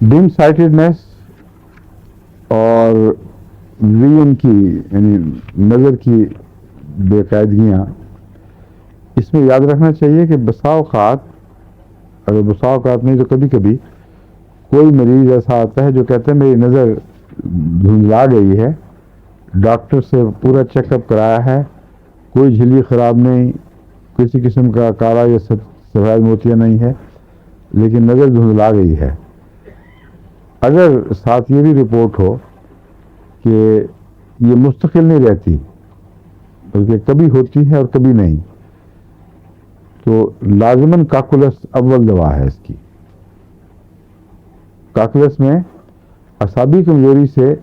Dim sightedness اور vision کی یعنی نظر کی بے قاعدگیاں، اس میں یاد رکھنا چاہیے کہ بسا اوقات، اگر بسا اوقات نہیں تو کبھی کبھی کوئی مریض ایسا آتا ہے جو کہتا ہے میری نظر دھندلا گئی ہے، ڈاکٹر سے پورا چیک اپ کرایا ہے، کوئی جھلی خراب نہیں، کسی قسم کا کالا یا سفید موتیا نہیں ہے، لیکن نظر دھندلا گئی ہے۔ اگر ساتھ یہ بھی رپورٹ ہو کہ یہ مستقل نہیں رہتی بلکہ کبھی ہوتی ہے اور کبھی نہیں، تو لازماً کاکولس اول دوا ہے اس کی۔ کاکولس میں اعصابی کمزوری سے،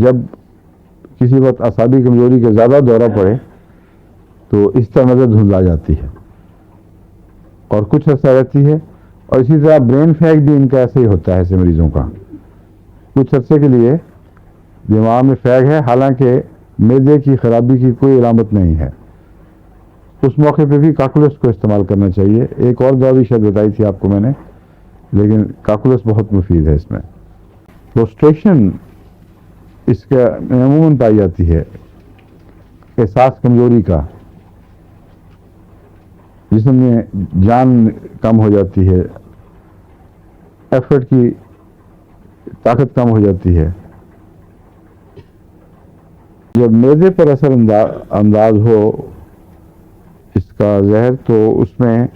جب کسی وقت اعصابی کمزوری کا زیادہ دورہ پڑے تو اس طرح نظر دھندلا جاتی ہے اور کچھ عرصہ رہتی ہے، اور اسی طرح برین فیگ بھی ان کا ایسے ہی ہوتا ہے ایسے مریضوں کا، کچھ عرصے کے لیے دماغ میں فیگ ہے حالانکہ معدے کی خرابی کی کوئی علامت نہیں ہے، اس موقع پہ بھی کاکولس کو استعمال کرنا چاہیے۔ ایک اور دوا بھی شاید بتائی تھی آپ کو میں نے، لیکن کاکولس بہت مفید ہے اس میں۔ پروسٹریشن اس کا عموماً پائی جاتی ہے، احساس کمزوری کا، جسم میں جان کم ہو جاتی ہے، ایفرٹ کی طاقت کم ہو جاتی ہے۔ جب معدے پر اثر انداز ہو اس کا زہر تو اس میں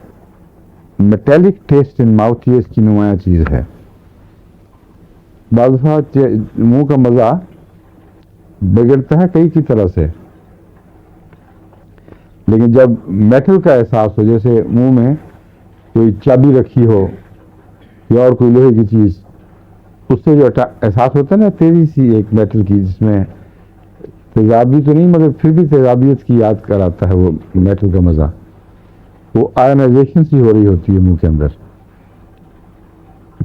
میٹیلک ٹیسٹ ان ماؤتھ یہ اس کی نمایاں چیز ہے۔ بعض دفعہ منہ کا مزہ بگڑتا ہے کئی کی طرح سے، لیکن جب میٹل کا احساس ہو، جیسے منہ میں کوئی چابی رکھی ہو یا اور کوئی لوہے کی چیز، اس سے جو احساس ہوتا ہے نا تیزی سی ایک میٹل کی، جس میں تیزابی تو نہیں مگر پھر بھی تیزابیت کی یاد کراتا ہے وہ میٹل کا مزہ، وہ آئنائزیشن سی ہو رہی ہوتی ہے منہ کے اندر۔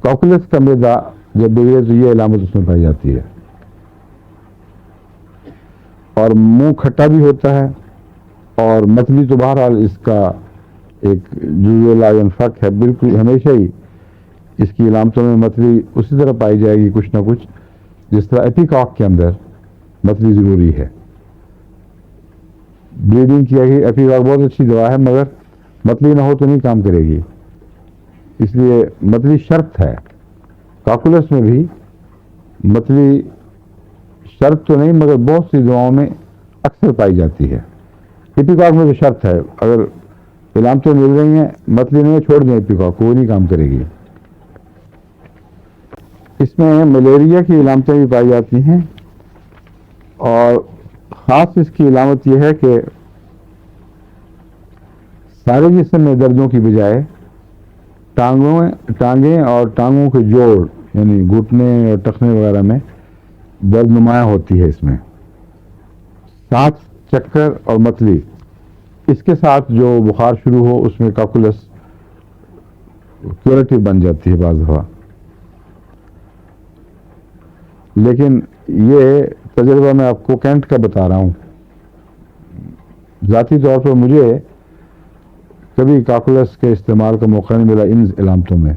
کاکولس کا میدا جب بگڑے تو یہ علامت اس میں پائی جاتی ہے، اور منہ کھٹا بھی ہوتا ہے، اور متلی تو بہرحال اس کا ایک جزو لا ينفك ہے، بالکل ہمیشہ ہی اس کی علامتوں میں متلی اسی طرح پائی جائے گی کچھ نہ کچھ، جس طرح ایپیکاک کے اندر متلی ضروری ہے۔ بلیڈنگ کی ایپیکاک بہت اچھی دوا ہے مگر متلی نہ ہو تو نہیں کام کرے گی، اس لیے متلی شرط ہے۔ کاکولس میں بھی متلی شرط تو نہیں مگر بہت سی دواؤں میں اکثر پائی جاتی ہے۔ ایپیکاک میں تو شرط ہے، اگر علامتیں مل رہی ہیں متلی نہیں چھوڑ دیں ایپیکاک کو، وہ نہیں کام کرے گی۔ اس میں ملیریا کی علامتیں بھی پائی جاتی ہیں، اور خاص اس کی علامت یہ ہے کہ سارے جسم میں دردوں کی بجائے ٹانگیں اور ٹانگوں کے جوڑ یعنی گھٹنے اور ٹخنے وغیرہ میں درد نمایاں ہوتی ہے۔ اس میں ساتھ چکر اور متلی، اس کے ساتھ جو بخار شروع ہو اس میں کاکولس کیوریٹو بن جاتی ہے بعض دفعہ۔ لیکن یہ تجربہ میں آپ کو کینٹ کا بتا رہا ہوں، ذاتی طور پر مجھے کبھی کاکولس کے استعمال کا موقع نہیں ملا ان علامتوں میں۔